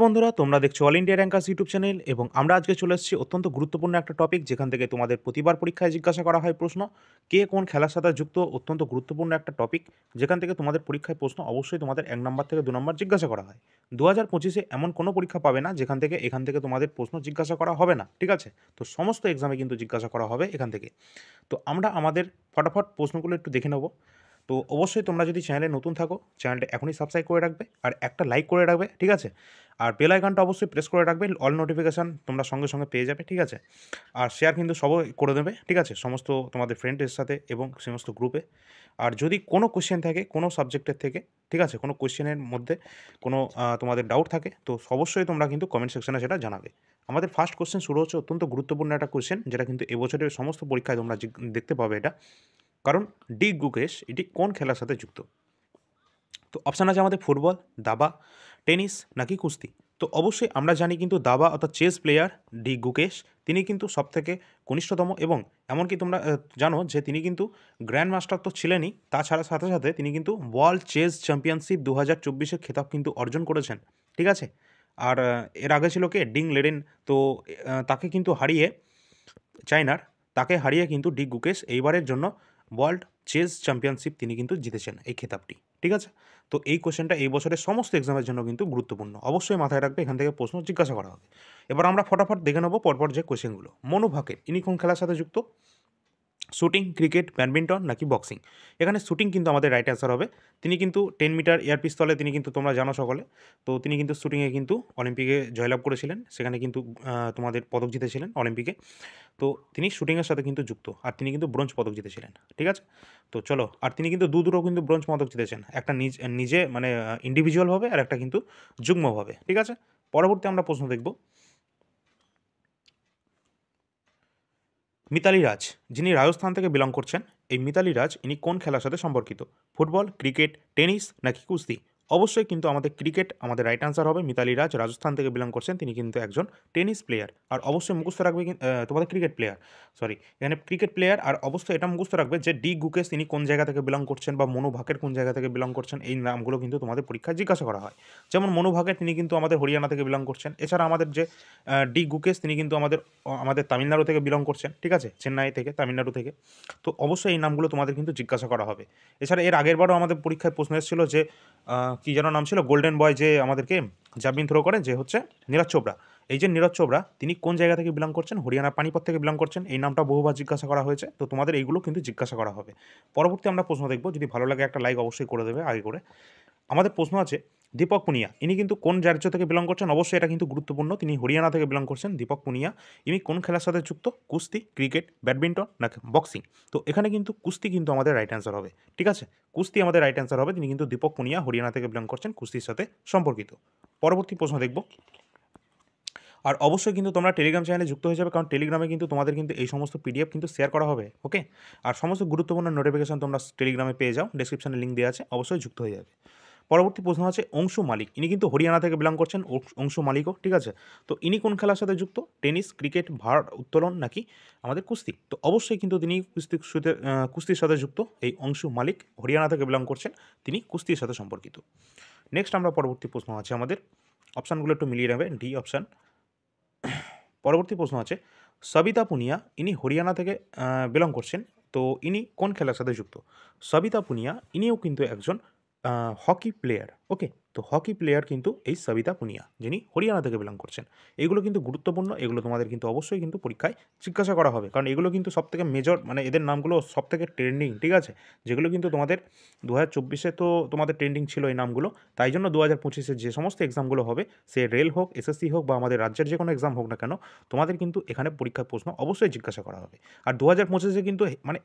বন্ধুরা, তোমরা দেখছো all India rankers YouTube channel এবং আমরা আজকে চলে এসেছি অত্যন্ত গুরুত্বপূর্ণ একটা টপিক, যেখান থেকে তোমাদের প্রতিবার পরীক্ষায় জিজ্ঞাসা করা হয় প্রশ্ন, কে কোন খেলার সাথে যুক্ত। অত্যন্ত গুরুত্বপূর্ণ একটা টপিক, যেখান থেকে তোমাদের পরীক্ষায় প্রশ্ন অবশ্যই তোমাদের 1 নম্বর থেকে 2 নম্বর জিজ্ঞাসা করা হয়। 2025-এ এমন কোনো পরীক্ষা পাবে না যেখান থেকে এখান থেকে তোমাদের প্রশ্ন জিজ্ঞাসা করা হবে না, ঠিক আছে? তো সমস্ত এক্সামে কিন্তু জিজ্ঞাসা করা হবে এখান থেকে। তো আমরা আমাদের ফটাফট প্রশ্নগুলো একটু দেখে নেব। তো অবশ্যই তোমরা যদি চ্যানেলে নতুন থাকো, চ্যানেলটা এখনই সাবস্ক্রাইব করে রাখবে আর একটা লাইক করে রাখবে, ঠিক আছে? আর বেল আইকনটা অবশ্যই প্রেস করে রাখবে, অল নোটিফিকেশান তোমরা সঙ্গে সঙ্গে পেয়ে যাবে, ঠিক আছে? আর শেয়ার কিন্তু সবাই করে দেবে, ঠিক আছে, সমস্ত তোমাদের ফ্রেন্ডের সাথে এবং সমস্ত গ্রুপে। আর যদি কোনো কোশ্চেন থাকে কোনো সাবজেক্টের থেকে, ঠিক আছে, কোনো কোশ্চেনের মধ্যে কোনো তোমাদের ডাউট থাকে, তো অবশ্যই তোমরা কিন্তু কমেন্ট সেকশনে সেটা জানাবে। আমাদের ফার্স্ট কোশ্চেন শুরু হচ্ছে অত্যন্ত গুরুত্বপূর্ণ একটা কোশ্চেন, যেটা কিন্তু এবছরের সমস্ত পরীক্ষায় তোমরা দেখতে পাবে এটা। কারণ ডি গুকেশ এটি কোন খেলার সাথে যুক্ত? তো অপশান আছে আমাদের ফুটবল, দাবা, টেনিস নাকি কুস্তি। তো অবশ্যই আমরা জানি কিন্তু দাবা অর্থাৎ চেস প্লেয়ার ডি গুকেশ, তিনি কিন্তু সবথেকে কনিষ্ঠতম, এবং এমনকি তোমরা জানো যে তিনি কিন্তু গ্র্যান্ড মাস্টার তো ছিলেনই, তাছাড়া সাথে সাথে তিনি কিন্তু ওয়ার্ল্ড চেস চ্যাম্পিয়নশিপ 2024-এর খেতাব কিন্তু অর্জন করেছেন, ঠিক আছে? আর এর আগে ছিল কে? ডিং লেডেন। তো তাকে কিন্তু হারিয়ে, চায়নার, তাকে হারিয়ে কিন্তু ডি গুকেশ এইবারের জন্য ওয়ার্ল্ড চেস চ্যাম্পিয়নশিপ তিনি কিন্তু জিতেছেন এই খেতাবটি, ঠিক আছে? তো এই কোশ্চেনটা এই বছরের সমস্ত এক্সামের জন্য কিন্তু গুরুত্বপূর্ণ, অবশ্যই মাথায় রাখবে, এখান থেকে প্রশ্ন জিজ্ঞাসা করা হবে। এবার আমরা ফটাফট দেখে নেবো পরপর যে কোশ্চেনগুলো। মনু ভাকের ইনি কোন খেলার সাথে যুক্ত? শুটিং, ক্রিকেট, ব্যাডমিন্টন নাকি বক্সিং? এখানে শুটিং কিন্তু আমাদের রাইট অ্যান্সার হবে। তিনি কিন্তু 10 মিটার এয়ার পিস্তলে তিনি কিন্তু, তোমরা জানো সকলে, তো তিনি কিন্তু শুটিংয়ে কিন্তু অলিম্পিকে জয়লাভ করেছিলেন, সেখানে কিন্তু তোমাদের পদক জিতেছিলেন অলিম্পিকে। তো তিনি শুটিংয়ের সাথে কিন্তু যুক্ত, আর তিনি কিন্তু ব্রোঞ্জ পদক জিতেছিলেন, ঠিক আছে? তো চলো, আর তিনি কিন্তু দুটো কিন্তু ব্রোঞ্জ পদক জিতেছেন, একটা নিজে মানে ইন্ডিভিজুয়ালভাবে, আর একটা কিন্তু যুগ্মভাবে, ঠিক আছে? পরবর্তী আমরা প্রশ্ন দেখব। মিতালি রাজ, যিনি রাজস্থান থেকে বিলং করছেন, এই মিতালি রাজ ইনি কোন খেলার সাথে সম্পর্কিত? ফুটবল, ক্রিকেট, টেনিস নাকি কুস্তি? অবশ্যই কিন্তু আমাদের ক্রিকেট আমাদের রাইট আনসার হবে। মিতালি রাজ রাজস্থান থেকে বিলং করছেন, তিনি কিন্তু একজন টেনিস প্লেয়ার। আর অবশ্যই মুখস্থ রাখবে তোমাদের ক্রিকেট প্লেয়ার, সরি, এখানে ক্রিকেট প্লেয়ার। আর অবশ্যই এটা মুখস্থ রাখবে যে ডি গুকেশ তিনি কোন জায়গা থেকে বিলং করছেন, বা মনু ভাকের কোন জায়গা থেকে বিলং করছেন, এই নামগুলো কিন্তু তোমাদের পরীক্ষায় জিজ্ঞাসা করা হয়। যেমন মনু ভাকের তিনি কিন্তু আমাদের হরিয়ানা থেকে বিলং করছেন। এছাড়া আমাদের যে ডি গুকেশ তিনি কিন্তু আমাদের তামিলনাড়ু থেকে বিলং করছেন, ঠিক আছে, চেন্নাই থেকে, তামিলনাড়ু থেকে। তো অবশ্যই এই নামগুলো তোমাদের কিন্তু জিজ্ঞাসা করা হবে। এছাড়া এর আগেরবারও আমাদের পরীক্ষায় প্রশ্ন এসেছিল যে কী যেন নাম ছিল, গোল্ডেন বয় যে আমাদেরকে জ্যাভলিন থ্রো করেন, যে হচ্ছে নীরজ চোপড়া। এই যে নীরজ চোপড়া, তিনি কোন জায়গা থেকে বিলং করছেন? হরিয়ানা পানিপত থেকে বিলং করছেন। এই নামটা বহুবার জিজ্ঞাসা করা হয়েছে, তো তোমাদের এইগুলো কিন্তু জিজ্ঞাসা করা হবে। পরবর্তী আমরা প্রশ্ন দেখব, যদি ভালো লাগে একটা লাইক অবশ্যই করে দেবে আগে করে। আমাদের প্রশ্ন আছে দীপক পুনিয়া, ইনি কিন্তু কোন রাজ্য থেকে বিলং করছেন? অবশ্যই এটা কিন্তু গুরুত্বপূর্ণ, তিনি হরিয়ানা থেকে বিলং করছেন দীপক পুনিয়া। ইনি কোন খেলার সাথে যুক্ত? কুস্তি, ক্রিকেট, ব্যাডমিন্টন নাকি বক্সিং? তো এখানে কিন্তু কুস্তি কিন্তু আমাদের রাইট অ্যান্সার হবে, ঠিক আছে? কুস্তি আমাদের রাইট অ্যান্সার হবে। তিনি কিন্তু দীপক পুনিয়া হরিয়ানা থেকে বিলং করছেন, কুস্তির সাথে সম্পর্কিত। পরবর্তী প্রশ্ন দেখব। আর অবশ্যই কিন্তু তোমরা টেলিগ্রাম চ্যানেলে যুক্ত হয়ে যাবে, কারণ টেলিগ্রামে কিন্তু তোমাদের কিন্তু এই সমস্ত পিডিএফ কিন্তু শেয়ার করা হবে, ওকে? আর সমস্ত গুরুত্বপূর্ণ নোটিফিকেশন তোমরা টেলিগ্রামে পেয়ে যাও, ডেসক্রিপশনে লিঙ্ক দেওয়া আছে, অবশ্যই যুক্ত হয়ে যাবে। পরবর্তী প্রশ্ন আছে অংশু মালিক, ইনি কিন্তু হরিয়ানা থেকে বিলং করছেন, অংশু মালিকও, ঠিক আছে? তো ইনি কোন খেলার সাথে যুক্ত? টেনিস, ক্রিকেট, ভার উত্তোলন নাকি আমাদের কুস্তি? তো অবশ্যই কিন্তু তিনি কুস্তির সাথে যুক্ত। এই অংশু মালিক হরিয়ানা থেকে বিলং করছেন, তিনি কুস্তির সাথে সম্পর্কিত। নেক্সট আমরা পরবর্তী প্রশ্ন আছে আমাদের, অপশানগুলো একটু মিলিয়ে নেবে, ডি অপশান। পরবর্তী প্রশ্ন আছে সবিতা পুনিয়া, ইনি হরিয়ানা থেকে বিলং করছেন, তো ইনি কোন খেলার সাথে যুক্ত? সবিতা পুনিয়া ইনিও কিন্তু একজন হকি প্লেয়ার, ওকে? তো হকি প্লেয়ার কিন্তু এই সবিতা পুনিয়া, যিনি হরিয়ানা থেকে বিলং করছেন। এগুলো কিন্তু গুরুত্বপূর্ণ, এগুলো তোমাদের কিন্তু অবশ্যই কিন্তু পরীক্ষায় জিজ্ঞাসা করা হবে, কারণ এগুলো কিন্তু সবথেকে মেজর, মানে এদের নামগুলো সবথেকে ট্রেন্ডিং, ঠিক আছে? যেগুলো কিন্তু তোমাদের 2024-এ তো তোমাদের ট্রেন্ডিং ছিল এই নামগুলো, তাই জন্য 2025-এ যে সমস্ত এক্সামগুলো হবে, সে রেল হোক, এসএসসি হোক, বা আমাদের রাজ্যের যে কোনো এক্সাম হোক না কেন, তোমাদের কিন্তু এখানে পরীক্ষার প্রশ্ন অবশ্যই জিজ্ঞাসা করা হবে। আর 2025-এ কিন্তু মানে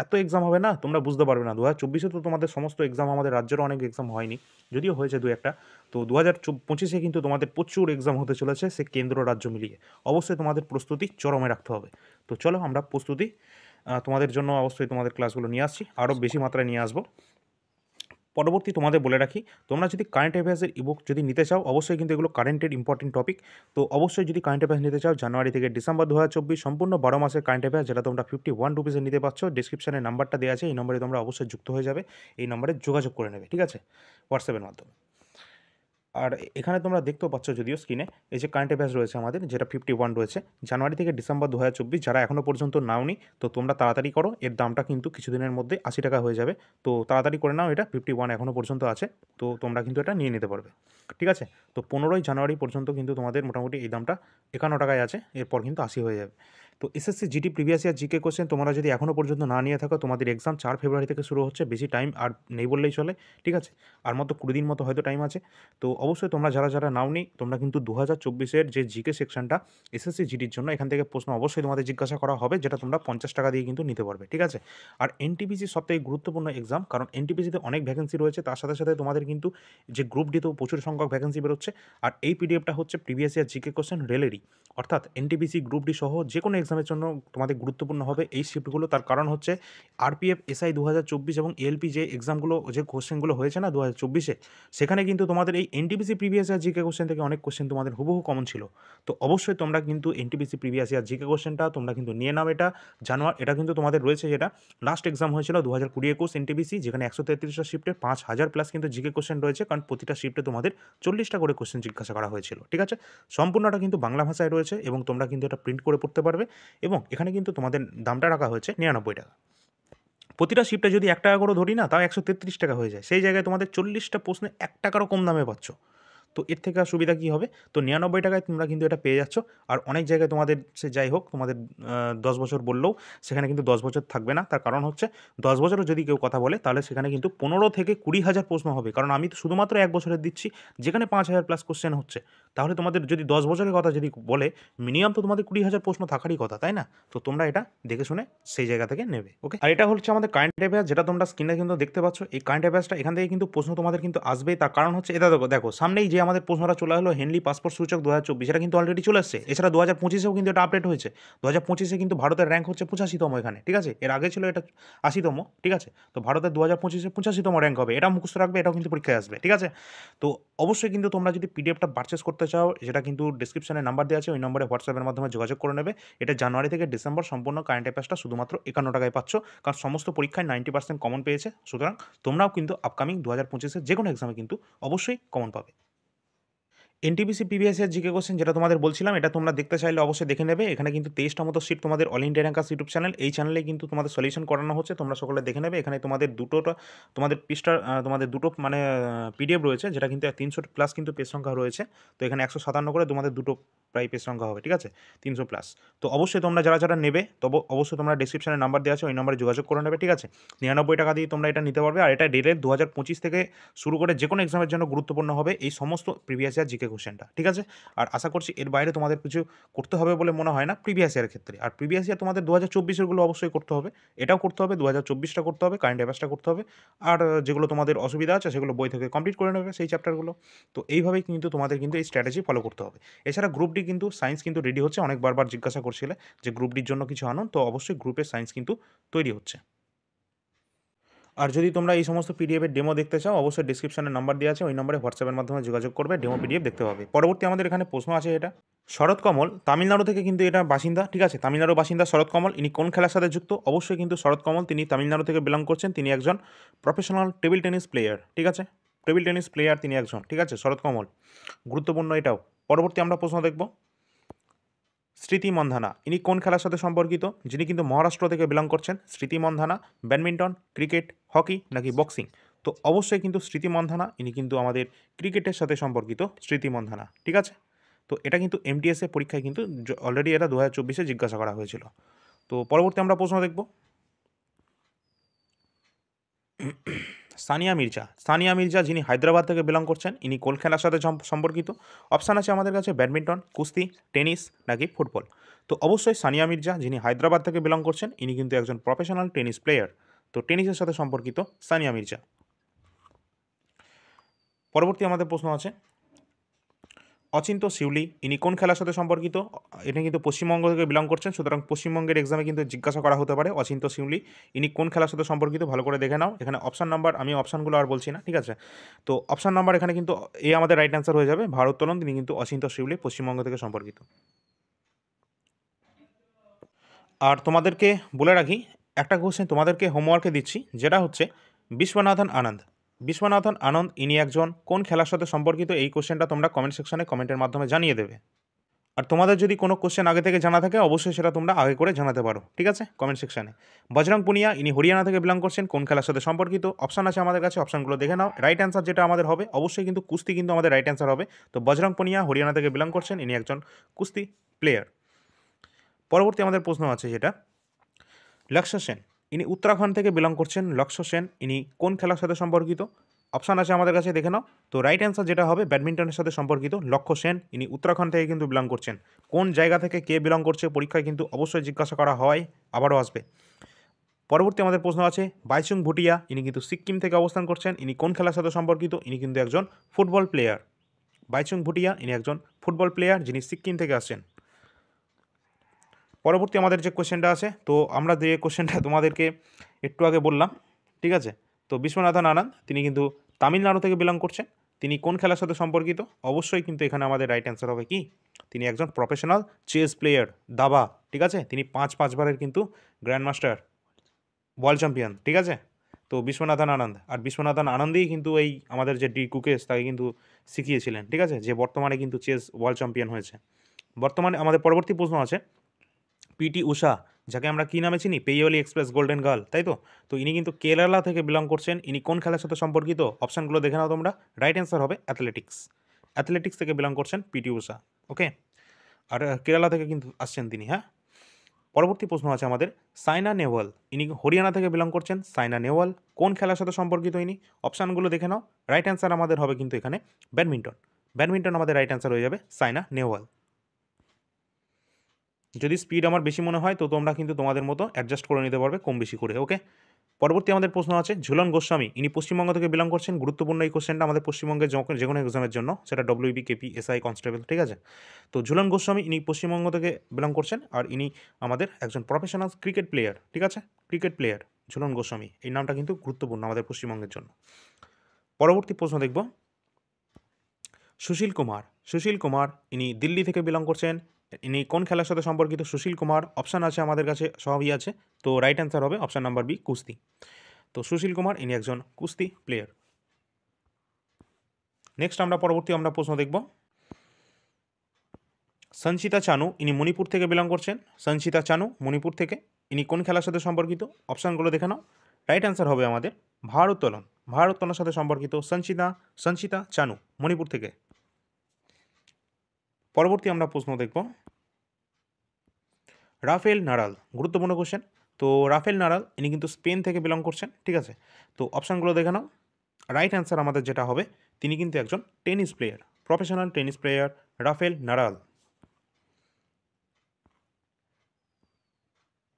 এত এক্সাম হবে না, তোমরা বুঝতে পারবে না। 2024-এ তো তোমাদের সমস্ত এক্সাম, আমাদের রাজ্যেরও অনেক এক্সাম হয়নি, যদিও হয়েছে দু একটা। তো 2025-এ কিন্তু তোমাদের প্রচুর এক্সাম হতে চলেছে, সে কেন্দ্র রাজ্য মিলিয়ে। অবশ্যই তোমাদের প্রস্তুতি চরমে রাখতে হবে। তো চলো আমরা প্রস্তুতি তোমাদের জন্য অবশ্যই তোমাদের ক্লাসগুলো নিয়ে আসছি, আরও বেশি মাত্রায় নিয়ে আসবো। পরবর্তী তোমাদের বলে রাখি, তোমরা যদি কারেন্ট অ্যাফেয়ার্সের ইবুক যদি নিতে চাও, অবশ্যই কিন্তু এগুলো কারেন্টের ইম্পর্টেন্ট টপিক। তো অবশ্যই যদি কারেন্ট অ্যাফেয়ার্স নিতে চাও, জানুয়ারি থেকে ডিসেম্বর 2024 সম্পূর্ণ 12 মাসের কারেন্ট অ্যাফেয়ার্স, যেটা তোমরা 51 রুপিসে নিতে পারছো, ডিসক্রিপশনে নাম্বারটা দেওয়া আছে, এই নম্বরে তোমরা অবশ্যই যুক্ত হয়ে যাবে, এই নম্বরে যোগাযোগ করে নেবে, ঠিক আছে, হোয়াটসঅ্যাপের মাধ্যমে। আর এখানে তোমরা দেখতেও পাচ্ছ যদিও স্ক্রিনে এই যে কারেন্ট অ্যাফেয়ার্স রয়েছে আমাদের, যেটা 51 রয়েছে, জানুয়ারি থেকে ডিসেম্বর 2024, যারা এখনও পর্যন্ত নাওনি তো তোমরা তাড়াতাড়ি করো, এর দামটা কিন্তু কিছুদিনের মধ্যে 80 টাকা হয়ে যাবে। তো তাড়াতাড়ি করে নাও, এটা 51 এখনও পর্যন্ত আছে, তো তোমরা কিন্তু এটা নিয়ে নিতে পারবে। ঠিক আছে, তো 15ই জানুয়ারি পর্যন্ত কিন্তু তোমাদের মোটামুটি এই দামটা 51 টাকায় আছে, এরপর কিন্তু 80 হয়ে যাবে। তো SSC GD previous year GK question তোমরা যদি এখনও পর্যন্ত না নিয়ে থাকো, তোমাদের এক্সাম 4 ফেব্রুয়ারি থেকে শুরু হচ্ছে, বেশি টাইম আর নেই বললেই চলে। ঠিক আছে, আর মাত্র 20 দিন মতো হয়তো টাইম আছে। তো অবশ্যই তোমরা যারা যারা নাওনি, তোমরা কিন্তু 2024-এর যে জিকে সেকশনটা এসএসসি জিডির জন্য, এখান থেকে প্রশ্ন অবশ্যই তোমাদের জিজ্ঞাসা করা হবে, যেটা তোমরা 50 টাকা দিয়ে কিন্তু নিতে পারবে। ঠিক আছে, আর এনটিপিসি সবথেকে গুরুত্বপূর্ণ এক্সাম, কারণ এনটিপিসিতে অনেক ভ্যাকেন্সি রয়েছে, তার সাথে সাথে তোমাদের কিন্তু যে গ্রুপ ডিতেও প্রচুর সংখ্যক ভ্যাকেন্সি বেরোচ্ছে। আর এই পিডিএফটা হচ্ছে প্রিভিয়াস ইয়ার জিকে কোশ্চেন রেলেরই, অর্থাৎ এনটিপিসি গ্রুপ ডি সহ যে কোনো এক্সামের জন্য তোমাদের গুরুত্বপূর্ণ হবে এই শিফটগুলো। তার কারণ হচ্ছে আরপিএফ এসআই 2024 এবং এলপি যে এক্সামগুলো, যে কোশ্চেনগুলো হয়েছে না 2024-এ, সেখানে কিন্তু তোমাদের এই NTPC previous year GK question থেকে অনেক কোশ্চেন তোমাদের হুবহু কমন ছিল। তো অবশ্যই তোমরা কিন্তু এনটিপিসি প্রিভিয়াস ইয়ার জিকে কোশ্চেনটা তোমরা কিন্তু নিয়ে নাও। এটা এটা কিন্তু তোমাদের রয়েছে, যেটা লাস্ট এক্সাম হয়েছিল 2020-21 এনটিপিসি, যেখানে 133টা শিফটে 5000 প্লাস কিন্তু জিকে কোশ্চেন রয়েছে, কারণ প্রতিটা শিফটে তোমাদের 40টা করে কোশ্চেন জিজ্ঞাসা করা হয়েছিল। ঠিক আছে, সম্পূর্ণটা কিন্তু বাংলা ভাষায় রয়েছে এবং তোমরা কিন্তু এটা প্রিন্ট করে পড়তে পারবে। এবং এখানে কিন্তু তোমাদের দামটা রাখা হয়েছে 99 টাকা। প্রতিটা শিফটে যদি 1 টাকা করে ধরি না, তাও 133 টাকা হয়ে যায়, সেই জায়গায় তোমাদের 40টা প্রশ্নে 1 টাকারও কম দামে পাচ্ছ। তো এর থেকে আর সুবিধা কী হবে? তো 99 টাকায় তোমরা কিন্তু এটা পেয়ে যাচ্ছ। আর অনেক জায়গায় তোমাদের সে যাই হোক, তোমাদের 10 বছর বললেও সেখানে কিন্তু 10 বছর থাকবে না। তার কারণ হচ্ছে 10 বছরও যদি কেউ কথা বলে, তাহলে সেখানে কিন্তু 15 থেকে 20,000 প্রশ্ন হবে, কারণ আমি তো শুধুমাত্র 1 বছরের দিচ্ছি, যেখানে 5,000 প্লাস কোশ্চেন হচ্ছে। তাহলে তোমাদের যদি 10 বছরের কথা যদি বলে, মিনিমাম তো তোমাদের 20,000 প্রশ্ন থাকারই কথা, তাই না? তো তোমরা এটা দেখে শুনে সেই জায়গা থেকে নেবে। ওকে, আর এটা হচ্ছে আমাদের কারেন্ট অ্যাফেয়ার্স, যেটা তোমরা স্ক্রিনে কিন্তু দেখতে পাচ্ছ। এই কারেন্ট অ্যাফেয়ার্সটা এখান থেকে কিন্তু প্রশ্ন তোমাদের কিন্তু আসবেই। তার কারণ হচ্ছে এটা দেখো দেখো সামনেই যে আমাদের প্রশ্নটা চলে হলো, হেনলি পাসপোর্ট সূচক 2024, এটা কিন্তু অলরেডি চলে এসছে। এছাড়া 2025-এও কিন্তু এটা আপডেট হয়েছে। 2025-এ কিন্তু ভারতের র্যাঙ্ক হচ্ছে 85তম এখানে। ঠিক আছে, এর আগে ছিল এটা 80তম। ঠিক আছে, তো ভারতের 2025-এ 85তম র্যাঙ্ক হবে, এটা মুখস্থ রাখবে, এটাও কিন্তু পরীক্ষায় আসবে। ঠিক আছে, তো অবশ্যই কিন্তু তোমরা যদি পিডিএফটা পারচেস করতে চাও, যেটা কিন্তু ডিসক্রিপশনে নাম্বার দেওয়া আছে, ওই নম্বরে হোয়াটসঅ্যাপের মাধ্যমে যোগাযোগ করে নেবে। এটা জানুয়ারি থেকে ডিসেম্বর সম্পূর্ণ কারেন্ট অ্যাফেয়ার্সটা শুধুমাত্র 51 টাকায় পাচ্ছ, কারণ সমস্ত পরীক্ষায় 90% কমন পেয়েছে। সুতরাং তোমরাও কিন্তু আপকামিং 2025-এর যে কোনো এক্সামে কিন্তু অবশ্যই কমন পাবে। NTPC previous year GK question, যেটা তোমাদের বলছিলাম, এটা তোমরা দেখতে চাইলে অবশ্যই দেখে নেবে। এখানে কিন্তু 23টা মতো সিট তোমাদের all India rankers YouTube channel, এই চ্যানেলে কিন্তু তোমাদের সলিউশন করানো হচ্ছে, তোমরা সকলে দেখে নেবে। এখানে তোমাদের তোমাদের পৃষ্ঠা তোমাদের দুটো মানে পিডিএফ রয়েছে, যেটা কিন্তু 300 প্লাস কিন্তু পেজ সংখ্যা রয়েছে। তো এখানে 157 করে তোমাদের দুটো প্রায় পেজ সংখ্যা হবে। ঠিক আছে, 300 প্লাস। তো অবশ্যই তোমরা যারা যারা নেবে, তবে অবশ্যই তোমরা ডিসক্রিপশনে নাম্বার দেওয়া আছে, ওই নম্বরে যোগাযোগ করে নেবে। ঠিক আছে, 99 টাকা দিয়ে তোমরা এটা নিতে পারবে। আর এটা ডিরেক্ট 2025 থেকে শুরু করে যে কোনো এক্সামের জন্য গুরুত্বপূর্ণ হবে এই সমস্ত প্রিভিয়াস ইয়ার জিকে কোশ্চেনটা। ঠিক আছে, আর আশা করছি এর বাইরে তোমাদের কিছু করতে হবে বলে মনে হয় না প্রিভিয়াস ইয়ারের ক্ষেত্রে। আর প্রিভিয়াস ইয়ার তোমাদের 2024-এরগুলো অবশ্যই করতে হবে, এটাও করতে হবে, 2024টা করতে হবে, কারেন্ট অ্যাফেয়ার্সটা করতে হবে। আর যেগুলো তোমাদের অসুবিধা আছে সেগুলো বই থেকে কমপ্লিট করে নেবে সেই চ্যাপ্টারগুলো। তো এইভাবেই কিন্তু তোমাদের কিন্তু এই স্ট্র্যাটেজি ফলো করতে হবে। এছাড়া গ্রুপ ডি কিন্তু সায়েন্স কিন্তু রেডি হচ্ছে, অনেক বারবার জিজ্ঞাসা করছিলে যে গ্রুপ ডির জন্য কিছু আনুন, তো অবশ্যই গ্রুপের সায়েন্স কিন্তু তৈরি হচ্ছে। আর যদি তোমরা এই সমস্ত পিডিএফের ডেমো দেখতে চাও, অবশ্যই ডিসক্রিপশনে নাম্বার দেওয়া আছে, ওই নম্বরে হোয়াটসঅ্যাপের মাধ্যমে যোগাযোগ করবে, ডেমো পিডিএফ দেখতে পাবে। পরবর্তী আমাদের এখানে প্রশ্ন আছে, এটা শরৎ কমল তামিলনাড়ু থেকে কিন্তু এটা বাসিন্দা। ঠিক আছে, তামিলনাড়ুর বাসিন্দা শরৎ কমল, ইনি কোন খেলার সাথে যুক্ত? অবশ্যই কিন্তু শরৎ কমল তিনি তামিলনাড়ু থেকে বিলং করছেন, তিনি একজন প্রফেশনাল টেবিল টেনিস প্লেয়ার। ঠিক আছে, টেবিল টেনিস প্লেয়ার তিনি একজন। ঠিক আছে, শরৎ কমল গুরুত্বপূর্ণ এটাও। পরবর্তী আমরা প্রশ্ন দেখব, স্মৃতি মন্ধানা ইনি কোন খেলার সাথে সম্পর্কিত? যিনি কিন্তু মহারাষ্ট্র থেকে বিলং করছেন। স্মৃতি মন্ধানা ব্যাডমিন্টন, ক্রিকেট, হকি নাকি বক্সিং? তো অবশ্যই কিন্তু স্মৃতি মন্ধানা ইনি কিন্তু আমাদের ক্রিকেটের সাথে সম্পর্কিত, স্মৃতি মন্ধানা। ঠিক আছে, তো এটা কিন্তু এমটিএসএ পরীক্ষায় কিন্তু অলরেডি এটা 2024-এ জিজ্ঞাসা করা হয়েছিল। তো পরবর্তী আমরা প্রশ্ন দেখব, সানিয়া মির্জা। সানিয়া মির্জা যিনি হায়দ্রাবাদ থেকে বিলং করছেন, ইনি কোন খেলার সাথে সম্পর্কিত? অপশান আছে আমাদের কাছে ব্যাডমিন্টন, কুস্তি, টেনিস নাকি ফুটবল। তো অবশ্যই সানিয়া মির্জা যিনি হায়দ্রাবাদ থেকে বিলং করছেন, ইনি কিন্তু একজন প্রফেশনাল টেনিস প্লেয়ার। তো টেনিসের সাথে সম্পর্কিত সানিয়া মির্জা। পরবর্তী আমাদের প্রশ্ন আছে, অচিন্ত শিউলি ইনি কোন খেলার সাথে সম্পর্কিত? এটা কিন্তু পশ্চিমবঙ্গ থেকে বিলং করছেন, সুতরাং পশ্চিমবঙ্গের এক্সামে কিন্তু জিজ্ঞাসা করা হতে পারে অচিন্ত শিউলি ইনি কোন খেলার সাথে সম্পর্কিত, ভালো করে দেখে নাও। এখানে অপশান নাম্বার, আমি অপশানগুলো আর বলছি না। ঠিক আছে, তো অপশান নাম্বার এখানে কিন্তু এ আমাদের রাইট অ্যান্সার হয়ে যাবে, ভারোত্তোলন, তিনি কিন্তু অচিন্ত শিউলি পশ্চিমবঙ্গ থেকে সম্পর্কিত। আর তোমাদেরকে বলে রাখি, একটা কোশ্চেন তোমাদেরকে হোমওয়ার্কে দিচ্ছি, যেটা হচ্ছে বিশ্বনাথন আনন্দ। বিশ্বনাথন আনন্দ ইনি একজন কোন খেলার সাথে সম্পর্কিত? এই কোশ্চেনটা তোমরা কমেন্ট সেকশনে কমেন্টের মাধ্যমে জানিয়ে দেবে। আর তোমাদের যদি কোনো কোশ্চেন আগে থেকে জানা থাকে অবশ্যই সেটা তোমরা আগে করে জানাতে পারো, ঠিক আছে, কমেন্ট সেকশনে। বজরং পুনিয়া ইনি হরিয়ানা থেকে বিলং করছেন, কোন খেলার সাথে সম্পর্কিত? অপশান আছে আমাদের কাছে, অপশানগুলো দেখে নাও। রাইট অ্যান্সার যেটা আমাদের হবে অবশ্যই কিন্তু কুস্তি কিন্তু আমাদের রাইট অ্যান্সার হবে। তো বজরং পুনিয়া হরিয়ানা থেকে বিলং করছেন, ইনি একজন কুস্তি প্লেয়ার। পরবর্তী আমাদের প্রশ্ন আছে যেটা, লক্ষ্য সেন ইনি উত্তরাখণ্ড থেকে বিলং করছেন। লক্ষ্য সেন ইনি কোন খেলার সাথে সম্পর্কিত? অপশান আছে আমাদের কাছে, দেখে নাও। তো রাইট অ্যান্সার যেটা হবে ব্যাডমিন্টনের সাথে সম্পর্কিত। লক্ষ্য সেন ইনি উত্তরাখণ্ড থেকে কিন্তু বিলং করছেন। কোন জায়গা থেকে কে বিলং করছে পরীক্ষায় কিন্তু অবশ্যই জিজ্ঞাসা করা হয়, আবারও আসবে। পরবর্তী আমাদের প্রশ্ন আছে, বাইচুং ভুটিয়া ইনি কিন্তু সিক্কিম থেকে অবস্থান করছেন, ইনি কোন খেলার সাথে সম্পর্কিত? ইনি কিন্তু একজন ফুটবল প্লেয়ার। বাইচুং ভুটিয়া ইনি একজন ফুটবল প্লেয়ার যিনি সিক্কিম থেকে আসছেন। পরবর্তী আমাদের যে কোশ্চেনটা আছে, তো আমরা যে কোশ্চেনটা তোমাদেরকে একটু আগে বললাম, ঠিক আছে, তো বিশ্বনাথন আনন্দ তিনি কিন্তু তামিলনাড়ু থেকে বিলং করছেন। তিনি কোন খেলার সাথে সম্পর্কিত? অবশ্যই কিন্তু এখানে আমাদের রাইট অ্যান্সার হবে কি, তিনি একজন প্রফেশনাল চেস প্লেয়ার, দাবা, ঠিক আছে, তিনি পাঁচবারের কিন্তু গ্র্যান্ড মাস্টার, ওয়ার্ল্ড চ্যাম্পিয়ন, ঠিক আছে। তো বিশ্বনাথন আনন্দ, আর বিশ্বনাথন আনন্দেই কিন্তু এই আমাদের যে ডি কুকেশ তাকে কিন্তু শিখিয়েছিলেন, ঠিক আছে, যে বর্তমানে কিন্তু চেস ওয়ার্ল্ড চ্যাম্পিয়ন হয়েছে। বর্তমানে আমাদের পরবর্তী প্রশ্ন আছে, পিটি উষা, যাকে আমরা কী নামে চিনি, পেইওলি এক্সপ্রেস গোল্ডেন গার্ল, তাই তো। তো ইনি কিন্তু কেরালা থেকে বিলং করছেন, ইনি কোন খেলার সাথে সম্পর্কিত? অপশানগুলো দেখে নাও তোমরা। রাইট অ্যান্সার হবে অ্যাথলেটিক্স। অ্যাথলেটিক্স থেকে বিলং করছেন পিটি উষা, ওকে। আর কেরালা থেকে কিন্তু আসছেন তিনি, হ্যাঁ। পরবর্তী প্রশ্ন আছে আমাদের, সাইনা নেহওয়াল ইনি হরিয়ানা থেকে বিলং করছেন। সাইনা নেহওয়াল কোন খেলার সাথে সম্পর্কিত ইনি? অপশানগুলো দেখে নাও। রাইট অ্যান্সার আমাদের হবে কিন্তু এখানে ব্যাডমিন্টন। ব্যাডমিন্টন আমাদের রাইট অ্যান্সার হয়ে যাবে সাইনা নেহওয়াল। যদি স্পিড আমার বেশি মনে হয় তো তোমরা কিন্তু তোমাদের মতো অ্যাডজাস্ট করে নিতে পারবে কম বেশি করে, ওকে। পরবর্তী আমাদের প্রশ্ন আছে, ঝুলন গোস্বামী ইনি পশ্চিমবঙ্গ থেকে বিলং করছেন। গুরুত্বপূর্ণ এই কোশ্চেনটা আমাদের পশ্চিমবঙ্গের যে কোনো এক্সামের জন্য, সেটা ডব্লিউবি, কেপি, এসআই, কনস্টেবল, ঠিক আছে। তো ঝুলন গোস্বামী ইনি পশ্চিমবঙ্গ থেকে বিলং করছেন, আর ইনি আমাদের একজন প্রফেশনাল ক্রিকেট প্লেয়ার, ঠিক আছে, ক্রিকেট প্লেয়ার ঝুলন গোস্বামী, এই নামটা কিন্তু গুরুত্বপূর্ণ আমাদের পশ্চিমবঙ্গের জন্য। পরবর্তী প্রশ্ন দেখব, সুশীল কুমার। সুশীল কুমার ইনি দিল্লি থেকে বিলং করছেন, ইনি কোন খেলার সাথে সম্পর্কিত? সুশীল কুমার, অপশান আছে আমাদের কাছে, সবই আছে। তো রাইট অ্যান্সার হবে অপশান নাম্বার বি, কুস্তি। তো সুশীল কুমার ইনি একজন কুস্তি প্লেয়ার। নেক্সট পরবর্তী প্রশ্ন দেখব, সঞ্চিতা চানু ইনি মণিপুর থেকে বিলং করছেন। সঞ্চিতা চানু মণিপুর থেকে, ইনি কোন খেলার সাথে সম্পর্কিত? অপশানগুলো দেখে নাও। রাইট অ্যান্সার হবে আমাদের ভারোত্তোলন। ভারোত্তোলনের সাথে সম্পর্কিত সঞ্চিতা চানু মণিপুর থেকে। পরবর্তী প্রশ্ন দেখব, রাফেল নাডাল, গুরুত্বপূর্ণ কোশ্চেন। তো রাফেল নাডাল ইনি কিন্তু স্পেন থেকে বিলং করছেন, ঠিক আছে। তো অপশানগুলো দেখে নাও। রাইট অ্যান্সার আমাদের যেটা হবে, তিনি কিন্তু একজন tennis player, professional tennis player Rafael Nadal.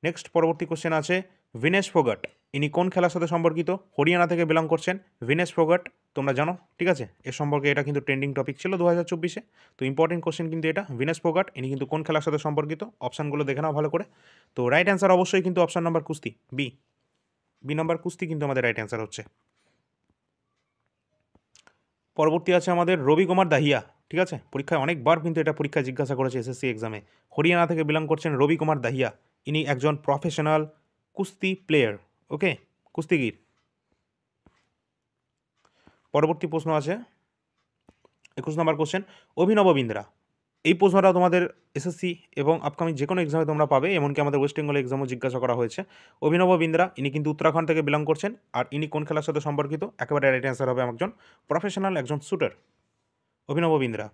Next পরবর্তী কোশ্চেন আছে, ভিনেশ ফোগাট ইনি কোন খেলার সাথে সম্পর্কিত? হরিয়ানা থেকে বিলং করছেন ভিনেশ ফোগাট, তোমরা জানো, ঠিক আছে, এর সম্পর্কে এটা কিন্তু ট্রেন্ডিং টপিক ছিল 2024-এ। তো ইম্পর্টেন্ট কোশ্চেন কিন্তু এটা, ভিনেশ ফোগাট ইনি কিন্তু কোন খেলার সাথে সম্পর্কিত? অপশানগুলো দেখে নাও ভালো করে। তো রাইট অ্যান্সার অবশ্যই কিন্তু অপশান নাম্বার কুস্তি, বি নাম্বার কুস্তি কিন্তু আমাদের রাইট অ্যান্সার হচ্ছে। পরবর্তী আছে আমাদের রবি কুমার দাহিয়া, ঠিক আছে, পরীক্ষায় অনেকবার কিন্তু এটা পরীক্ষায় জিজ্ঞাসা করেছে এসএসসি এক্সামে। হরিয়ানা থেকে বিলং করছেন রবি কুমার দাহিয়া, ইনি একজন প্রফেশনাল কুস্তি প্লেয়ার, ওকে, কুস্তিগির। পরবর্তী প্রশ্ন আছে 21 নম্বর কোশ্চেন, অভিনব বিন্দ্রা। এই প্রশ্নটা তোমাদের এসএসসি এবং আপকামিং যে কোনো এক্সামে তোমরা পাবে, এমনকি আমাদের ওয়েস্ট বেঙ্গল এক্সামও জিজ্ঞাসা করা হয়েছে। অভিনব বিন্দ্রা ইনি কিন্তু উত্তরাখণ্ড থেকে বিলং করছেন, আর ইনি কোন খেলার সাথে সম্পর্কিত? একেবারে রাইট অ্যান্সার হবে একজন প্রফেশনাল, একজন শুটার, অভিনব বিন্দ্রা।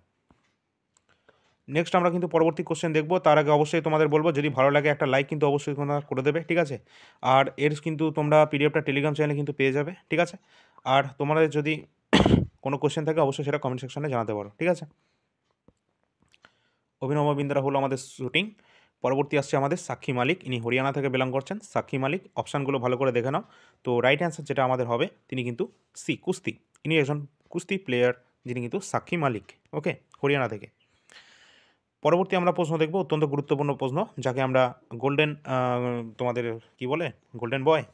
নেক্সট আমরা কিন্তু পরবর্তী কোশ্চেন দেখব, তার আগে অবশ্যই তোমাদের বলবো, যদি ভালো লাগে একটা লাইক কিন্তু অবশ্যই তোমরা করে দেবে, ঠিক আছে। আর এর কিন্তু তোমরা পিডিএফটা টেলিগ্রাম চ্যানেলে কিন্তু পেয়ে যাবে, ঠিক আছে। আর তোমাদের যদি কোনো কোশ্চেন থাকে অবশ্যই সেটা কমেন্ট সেকশনে জানাতে পারো, ঠিক আছে। অভিনব বিন্দ্রা হলো আমাদের শুটিং। পরবর্তী আসছে আমাদের সাক্ষী মালিক, ইনি হরিয়ানা থেকে বিলং করছেন। সাক্ষী মালিক, অপশানগুলো ভালো করে দেখে নাও। তো রাইট অ্যান্সার যেটা আমাদের হবে, তিনি কিন্তু সি, কুস্তি, ইনি একজন কুস্তি প্লেয়ার যিনি কিন্তু সাক্ষী মালিক, ওকে, হরিয়ানা থেকে। পরবর্তী প্রশ্ন দেখব, অত্যন্ত গুরুত্বপূর্ণ প্রশ্ন, যাকে আমরা গোল্ডেন, তোমাদের কি বলে, গোল্ডেন বয়।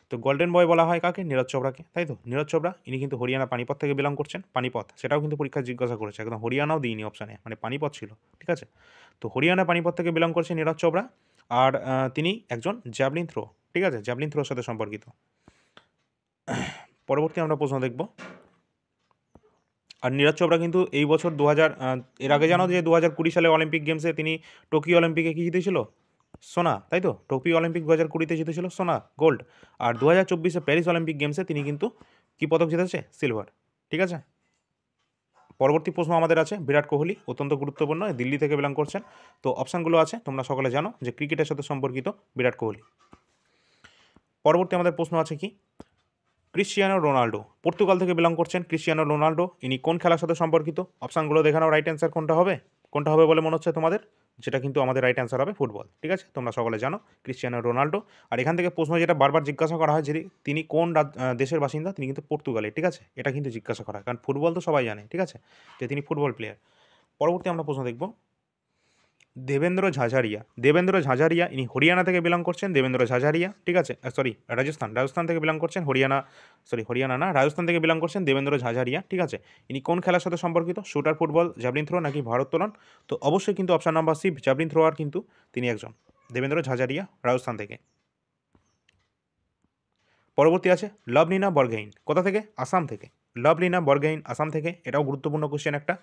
তো গোল্ডেন বয় বলা হয় কাকে? নীরজ চোপড়াকে, তাই তো। নীরজ চোপড়া ইনি কিন্তু হরিয়ানা পানিপথ থেকে বিলং করছেন। পানিপথ, সেটাও কিন্তু পরীক্ষায় জিজ্ঞাসা করেছে, একদম হরিয়ানাও দিইনি অপশানে, মানে পানিপথ ছিল, ঠিক আছে। তো হরিয়ানা পানিপথ থেকে বিলং করছে নীরজ চোপড়া, আর তিনি একজন জ্যাভলিন থ্রো, ঠিক আছে, জ্যাভলিন থ্রোর সাথে সম্পর্কিত। পরবর্তী আমরা প্রশ্ন দেখব। আর নীরজ চোপড়া কিন্তু এই বছর এর আগে জানো যে 2020 সালে অলিম্পিক গেমসে তিনি টোকিও অলিম্পিকে কী জিতেছিল? সোনা, তাই তো? টোকিও অলিম্পিক 2020-তে জিতেছিল সোনা, গোল্ড। আর 2024-এ প্যারিস অলিম্পিক গেমসে তিনি কিন্তু কী পদক জিতেছে? সিলভার। ঠিক আছে। পরবর্তী প্রশ্ন আমাদের আছে বিরাট কোহলি, অত্যন্ত গুরুত্বপূর্ণ, দিল্লি থেকে বিলং করছেন। তো অপশানগুলো আছে, তোমরা সকলে জানো যে ক্রিকেটের সাথে সম্পর্কিত বিরাট কোহলি। পরবর্তী আমাদের প্রশ্ন আছে কি? ক্রিশ্চিয়ানো রোনাল্ডো, পর্তুগাল থেকে বিলং করছেন ক্রিশ্চিয়ানো রোনাল্ডো, ইনি কোন খেলার সাথে সম্পর্কিত? অপশানগুলো দেখে নাও, রাইট অ্যান্সার কোনটা হবে? কোনটা হবে বলে মনে হচ্ছে তোমাদের? যেটা কিন্তু আমাদের রাইট অ্যান্সার হবে ফুটবল। ঠিক আছে, তোমরা সকলে জানো ক্রিশ্চিয়ানো রোনাল্ডো। আর এখান থেকে প্রশ্ন যেটা বারবার জিজ্ঞাসা করা হয়, যদি তিনি কোন দেশের বাসিন্দা, তিনি কিন্তু পর্তুগালের। ঠিক আছে, এটা কিন্তু জিজ্ঞাসা করা হয়, কারণ ফুটবল তো সবাই জানে। ঠিক আছে, যে তিনি ফুটবল প্লেয়ার। পরবর্তী আমরা প্রশ্ন দেখব দেবেন্দ্র ঝাঝারিয়া, ইনি হরিয়ানা থেকে বিলং করছেন। দেবেন্দ্র ঝাঝারিয়া, ঠিক আছে, রাজস্থান থেকে বিলং করছেন। রাজস্থান থেকে বিলং করছেন দেবেন্দ্র ঝাঝারিয়া। ঠিক আছে, ইনি কোন খেলার সাথে সম্পর্কিত? শুটার, ফুটবল, জ্যাভলিন থ্রো নাকি ভারোত্তোলন? তো অবশ্যই কিন্তু option number C, javelin thrower কিন্তু তিনি একজন। দেবেন্দ্র ঝাঝারিয়া, রাজস্থান থেকে। পরবর্তী আছে লাভলিনা বরগোহাইন, কোথা থেকে? আসাম থেকে। লাভলিনা বরগোহাইন, আসাম থেকে। এটাও গুরুত্বপূর্ণ কোশ্চেন একটা।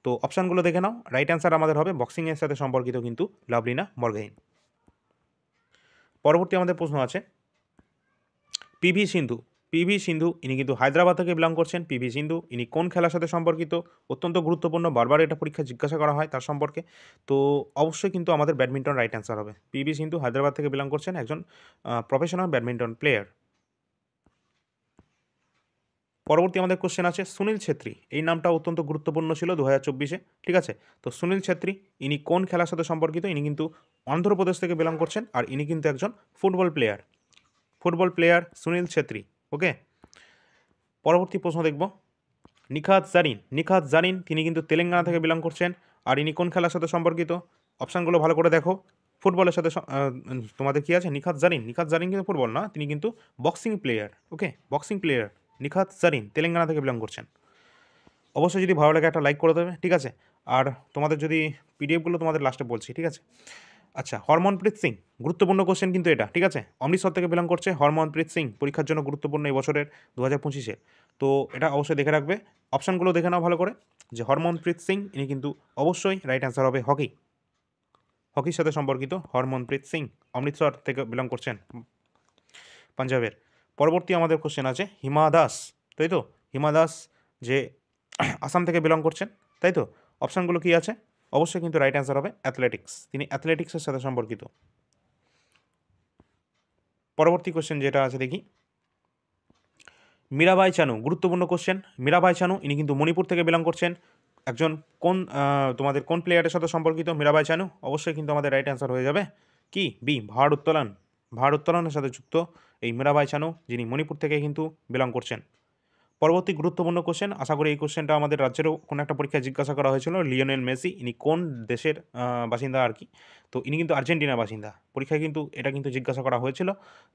তো অপশানগুলো দেখে নাও, রাইট অ্যান্সার আমাদের হবে বক্সিংয়ের সাথে সম্পর্কিত কিন্তু লাভলিনা বরগোহাইন। পরবর্তী আমাদের প্রশ্ন আছে পিভি সিন্ধু, ইনি কিন্তু হায়দ্রাবাদ থেকে বিলং করছেন। পিভি সিন্ধু, ইনি কোন খেলার সাথে সম্পর্কিত? অত্যন্ত গুরুত্বপূর্ণ, বারবার এটা পরীক্ষা জিজ্ঞাসা করা হয় তার সম্পর্কে। তো অবশ্যই কিন্তু আমাদের ব্যাডমিন্টন রাইট অ্যান্সার হবে। পিভি সিন্ধু হায়দ্রাবাদ থেকে বিলং করছেন, একজন প্রফেশনাল ব্যাডমিন্টন প্লেয়ার। পরবর্তী আমাদের কোশ্চেন আছে সুনীল ছেত্রী, এই নামটা অত্যন্ত গুরুত্বপূর্ণ ছিল 2024-এ। ঠিক আছে, তো সুনীল ছেত্রী, ইনি কোন খেলার সাথে সম্পর্কিত? ইনি কিন্তু অন্ধ্রপ্রদেশ থেকে বিলং করছেন, আর ইনি কিন্তু একজন ফুটবল প্লেয়ার সুনীল ছেত্রী। ওকে, পরবর্তী প্রশ্ন দেখব নিখাত জারিন, তিনি কিন্তু তেলেঙ্গানা থেকে বিলং করছেন, আর ইনি কোন খেলার সাথে সম্পর্কিত? অপশানগুলো ভালো করে দেখো। ফুটবলের সাথে তোমাদের কি আছে? নিখাত জারিন কিন্তু ফুটবল না, তিনি কিন্তু বক্সিং প্লেয়ার। ওকে, বক্সিং প্লেয়ার নিখাত জারিন, তেলেঙ্গানা থেকে বিলং করছেন। অবশ্যই যদি ভালো লাগে একটা লাইক করে দেবে। ঠিক আছে, আর তোমাদের যদি পিডিএফগুলো তোমাদের লাস্টে বলছি। ঠিক আছে, আচ্ছা, হরমনপ্রীত সিং, গুরুত্বপূর্ণ কোশ্চেন কিন্তু এটা। ঠিক আছে, অমৃতসর থেকে বিলং করছে হরমনপ্রীত সিং, পরীক্ষার জন্য গুরুত্বপূর্ণ এই বছরের 2025-এ। তো এটা অবশ্যই দেখে রাখবে। অপশানগুলো দেখে নাও ভালো করে, যে হরমনপ্রীত সিং, ইনি কিন্তু অবশ্যই রাইট অ্যান্সার হবে হকির সাথে সম্পর্কিত হরমনপ্রীত সিং, অমৃতসর থেকে বিলং করছেন, পাঞ্জাবের। পরবর্তী আমাদের কোশ্চেন আছে হিমা দাস, তাই তো? হিমা দাস যে আসাম থেকে বিলং করছেন, তাই তো? অপশানগুলো কি আছে? অবশ্যই কিন্তু রাইট অ্যান্সার হবে অ্যাথলেটিক্স, তিনি অ্যাথলেটিক্সের সাথে সম্পর্কিত। পরবর্তী কোশ্চেন যেটা আছে দেখি মীরাবাই চানু, গুরুত্বপূর্ণ কোশ্চেন। মীরাবাই চানু, ইনি কিন্তু মণিপুর থেকে বিলং করছেন, একজন তোমাদের কোন প্লেয়ারের সাথে সম্পর্কিত মীরাবাই চানু? অবশ্যই কিন্তু আমাদের রাইট অ্যান্সার হয়ে যাবে কি? বি, ভারোত্তোলনের সাথে যুক্ত এই মীরাবাই চানু, যিনি মণিপুর থেকে কিন্তু বিলং করছেন। পরবর্তী গুরুত্বপূর্ণ কোশ্চেন, আশা করি এই কোশ্চেনটা আমাদের রাজ্যেরও কোনো একটা পরীক্ষায় জিজ্ঞাসা করা হয়েছিল। লিওনেল মেসি, ইনি কোন দেশের বাসিন্দা আর কি? তো ইনি কিন্তু আর্জেন্টিনার বাসিন্দা, পরীক্ষায় কিন্তু এটা কিন্তু জিজ্ঞাসা করা হয়েছিল।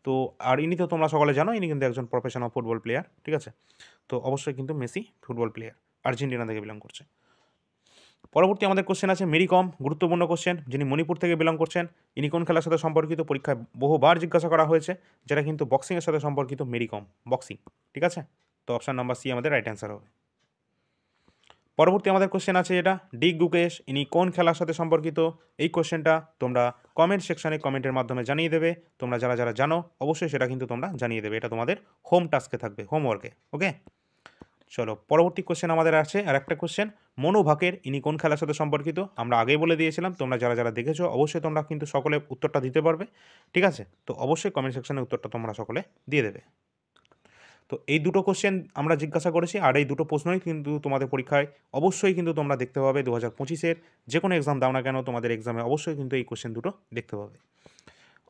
তো আর ইনি তো তোমরা সকলে জানো, ইনি কিন্তু একজন প্রফেশনাল ফুটবল প্লেয়ার। ঠিক আছে, তো অবশ্যই কিন্তু মেসি ফুটবল প্লেয়ার, আর্জেন্টিনা থেকে বিলং করছে। পরবর্তী আমাদের কোশ্চেন আছে মেরি কম, গুরুত্বপূর্ণ কোশ্চেন, যিনি মণিপুর থেকে বিলং করছেন, ইনি কোন খেলার সাথে সম্পর্কিত? পরীক্ষায় বহুবার জিজ্ঞাসা করা হয়েছে, যেটা কিন্তু বক্সিংয়ের সাথে সম্পর্কিত। মেরি কম, বক্সিং। ঠিক আছে, তো অপশান নাম্বার সি আমাদের রাইট অ্যান্সার হবে। পরবর্তী আমাদের কোশ্চেন আছে এটা ডি গুকেশ, ইনি কোন খেলার সাথে সম্পর্কিত? এই কোশ্চেনটা তোমরা কমেন্ট সেকশনে কমেন্টের মাধ্যমে জানিয়ে দেবে। তোমরা যারা যারা জানো অবশ্যই সেটা কিন্তু তোমরা জানিয়ে দেবে, এটা তোমাদের হোম টাস্কে থাকবে, হোমওয়ার্কে। ওকে, চলো পরবর্তী কোশ্চেন আমাদের আছে আর একটা কোশ্চেন মনু ভাকের, ইনি কোন খেলার সাথে সম্পর্কিত? আমরা আগেই বলে দিয়েছিলাম, তোমরা যারা যারা দেখেছো অবশ্যই তোমরা কিন্তু সকলে উত্তরটা দিতে পারবে। ঠিক আছে, তো অবশ্যই কমেন্ট সেকশনে উত্তরটা তোমরা সকলে দিয়ে দেবে। তো এই দুটো কোশ্চেন আমরা জিজ্ঞাসা করেছি, আর এই দুটো প্রশ্নই কিন্তু তোমাদের পরীক্ষায় অবশ্যই কিন্তু তোমরা দেখতে পাবে। 2025-এর যে কোনো এক্সাম দাও না কেন, তোমাদের এক্সামে অবশ্যই কিন্তু এই কোশ্চেন দুটো দেখতে পাবে।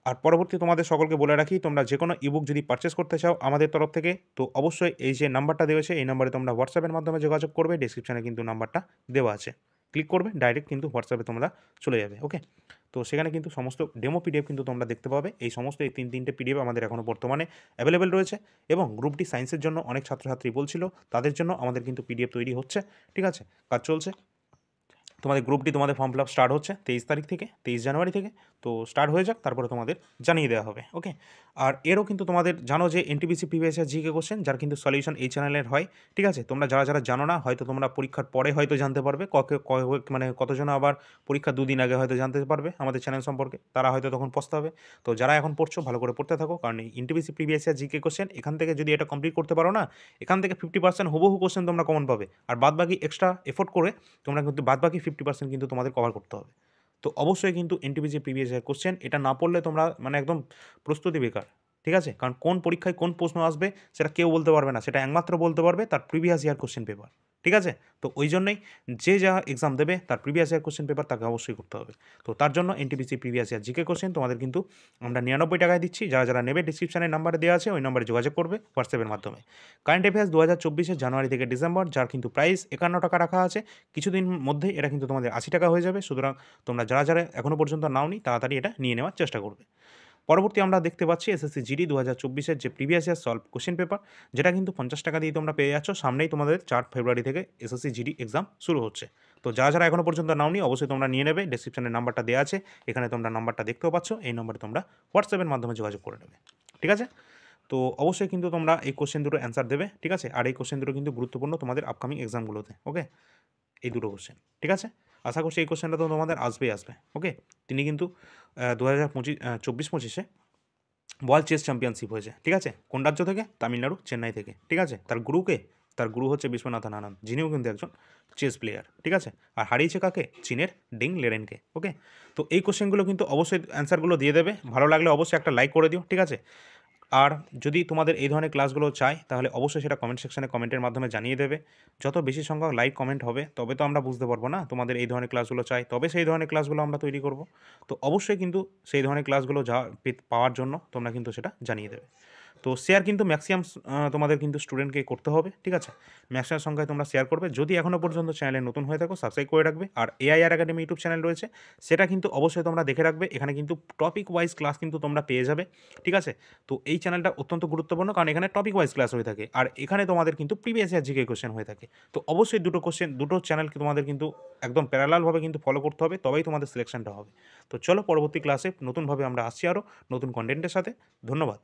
আর পরবর্তী তোমাদের সকলকে বলে রাখি, তোমরা যে কোনো ইবুক যদি পারচেস করতে চাও আমাদের তরফ থেকে, তো অবশ্যই এই যে নাম্বারটা দেওয়া আছে এই নাম্বারে তোমরা হোয়াটসঅ্যাপের মাধ্যমে যোগাযোগ করবে। ডেসক্রিপশানে কিন্তু নাম্বারটা দেওয়া আছে, ক্লিক করবে, ডাইরেক্ট কিন্তু হোয়াটসঅ্যাপে তোমরা চলে যাবে। ওকে, তো সেখানে কিন্তু সমস্ত ডেমো পিডিএফ কিন্তু তোমরা দেখতে পাবে। এই সমস্ত এই তিনটে পিডিএফ আমাদের এখনও বর্তমানে অ্যাভেলেবেল রয়েছে, এবং গ্রুপটি সায়েন্সের জন্য অনেক ছাত্রছাত্রী বলছিল, তাদের জন্য আমাদের কিন্তু পিডিএফ তৈরি হচ্ছে। ঠিক আছে, কাজ চলছে। তোমাদের গ্রুপ ডি তোমাদের ফর্ম ফিল আপ স্টার্ট হচ্ছে 23 তারিখ থেকে, 23 জানুয়ারি থেকে। তো স্টার্ট হয়ে যাক, তারপরে তোমাদের জানিয়ে দেওয়া হবে। ওকে, আর এরও কিন্তু তোমাদের জানো যে NTPC previous year GK question যার কিন্তু সলিউশন এই চ্যানেলের হয়। ঠিক আছে, তোমরা যারা যারা জানো না, হয়তো তোমরা পরীক্ষার পরে হয়তো জানতে পারবে, মানে কতজন আবার পরীক্ষা 2 দিন আগে হয়তো জানতে পারবে আমাদের চ্যানেল সম্পর্কে, তারা হয়তো তখন পস্তাবে। তো যারা এখন পড়ছো ভালো করে পড়তে থাকো, কারণ এই NTPC previous year GK question এখান থেকে যদি এটা কমপ্লিট করতে পারো না, এখান থেকে 50% হুবহু কোশ্চেন তোমরা কমন পাবে, আর বাদবাকি এক্সট্রা এফোর্ট করে তোমরা কিন্তু বাদবাকি 50% কিন্তু তোমাদের কভার করতে হবে। তো অবশ্যই কিন্তু এনটিপিসি প্রিভিয়াস ইয়ার কোশ্চেন এটা না পড়লে তোমরা মানে একদম প্রস্তুতি বেকার। ঠিক আছে, কারণ কোন পরীক্ষায় কোন প্রশ্ন আসবে সেটা কেউ বলতে পারবে না, সেটা একমাত্র বলতে পারবে তার প্রিভিয়াস ইয়ার কোশ্চেন পেপার। ঠিক আছে, তো ওই জন্যই যে যা এক্সাম দেবে তার প্রিভিয়াস ইয়ার কোশ্চেন পেপার তাকে অবশ্যই করতে হবে। তো তার জন্য NTPC previous year GK question তোমাদের কিন্তু আমরা 99 টাকায় দিচ্ছি। যারা যারা নেবে ডিসক্রিপশনের নাম্বারে দেওয়া আছে, ওই নাম্বারে যোগাযোগ করবে হোয়াটসঅ্যাপের মাধ্যমে। কারেন্ট অ্যাফেয়ার্স 2024 জানুয়ারি থেকে ডিসেম্বর, যার কিন্তু প্রাইস 51 টাকা রাখা আছে। কিছুদিন মধ্যে এটা কিন্তু তোমাদের 80 টাকা হয়ে যাবে। সুতরাং তোমরা যারা যারা এখনও পর্যন্ত নাওনি তাড়াতাড়ি এটা নিয়ে নেওয়ার চেষ্টা করবে। পরবর্তী আমরা দেখতে পাচ্ছি এসএসসি জিডি 2024 যে previous year solve question paper, যেটা কিন্তু 50 টাকা দিয়ে তোমরা পেয়ে যাচ্ছ। সামনেই তোমাদের 4 ফেব্রুয়ারি থেকে এসএসসি জিডি এক্সাম শুরু হচ্ছে। তো যারা যারা এখনও পর্যন্ত নাওনি অবশ্যই তোমরা নিয়ে নেবে। ডেসক্রিপশনের নাম্বারটা দেওয়া আছে, এখানে তোমরা নাম্বারটা দেখতেও পাচ্ছ, এই নম্বরে তোমরা হোয়াটসঅ্যাপের মাধ্যমে যোগাযোগ করে নেবে। ঠিক আছে, তো অবশ্যই কিন্তু তোমরা এই কোশ্চেন দুটো অ্যান্সার দেবে। ঠিক আছে, আর এই কোশ্চেন দুটো কিন্তু গুরুত্বপূর্ণ তোমাদের আপকামিং এক্সামগুলোতে। ওকে, এই দুটো কোশ্চেন। ঠিক আছে, আশা করছি এই কোশ্চেনটা তো তোমাদের আসবেই আসবে। ওকে, তিনি কিন্তু 2024-25 ওয়ার্ল্ড চেস চ্যাম্পিয়নশিপ হয়েছে। ঠিক আছে, কোন রাজ্য থেকে? তামিলনাড়ু, চেন্নাই থেকে। ঠিক আছে, তার গুরু হচ্ছে বিশ্বনাথন আনন্দ, যিনিও কিন্তু একজন চেস প্লেয়ার। ঠিক আছে, আর হারিয়েছে কাকে? চীনের ডিং লেরেনকে। ওকে, তো এই কোশ্চেনগুলো কিন্তু অবশ্যই অ্যান্সারগুলো দিয়ে দেবে। ভালো লাগলে অবশ্যই একটা লাইক করে দিও। ঠিক আছে, আর যদি তোমাদের এই ধরনের ক্লাসগুলো চাই তাহলে অবশ্যই সেটা কমেন্ট সেকশনে কমেন্টের মাধ্যমে জানিয়ে দেবে। যত বেশি সংখ্যক লাইক কমেন্ট হবে তবে তো আমরা বুঝতে পারবো না তোমাদের এই ধরনের ক্লাসগুলো চাই, তবে সেই ধরনের ক্লাসগুলো আমরা তৈরি করব। তো অবশ্যই কিন্তু সেই ধরনের ক্লাসগুলো পাওয়ার জন্য তোমরা কিন্তু সেটা জানিয়ে দেবে। তো শেয়ার কিন্তু ম্যাক্সিমাম তোমাদের কিন্তু স্টুডেন্টকে করতে হবে। ঠিক আছে, ম্যাক্সিমাম সংখ্যায় তোমরা শেয়ার করবে। যদি এখনও পর্যন্ত চ্যানেলে নতুন হয়ে থাকো সাবস্ক্রাইব করে রাখবে। আর এআইআর একাডেমি ইউটিউব চ্যানেল রয়েছে, সেটা কিন্তু অবশ্যই তোমরা দেখে রাখবে। এখানে কিন্তু টপিক ওয়াইজ ক্লাস কিন্তু তোমরা পেয়ে যাবে। ঠিক আছে, তো এই চ্যানেলটা অত্যন্ত গুরুত্বপূর্ণ, কারণ এখানে টপিক ওয়াইজ ক্লাস হয়ে থাকে, আর এখানে তোমাদের কিন্তু প্রিভিয়াস ইয়ার জিকে কোশ্চেন হয়ে থাকে। তো অবশ্যই দুটো চ্যানেলকে তোমাদের কিন্তু একদম প্যারালালভাবে কিন্তু ফলো করতে হবে, তবেই তোমাদের সিলেকশনটা হবে। তো চলো পরবর্তী ক্লাসে নতুনভাবে আমরা আসছি আরও নতুন কন্টেন্টের সাথে। ধন্যবাদ।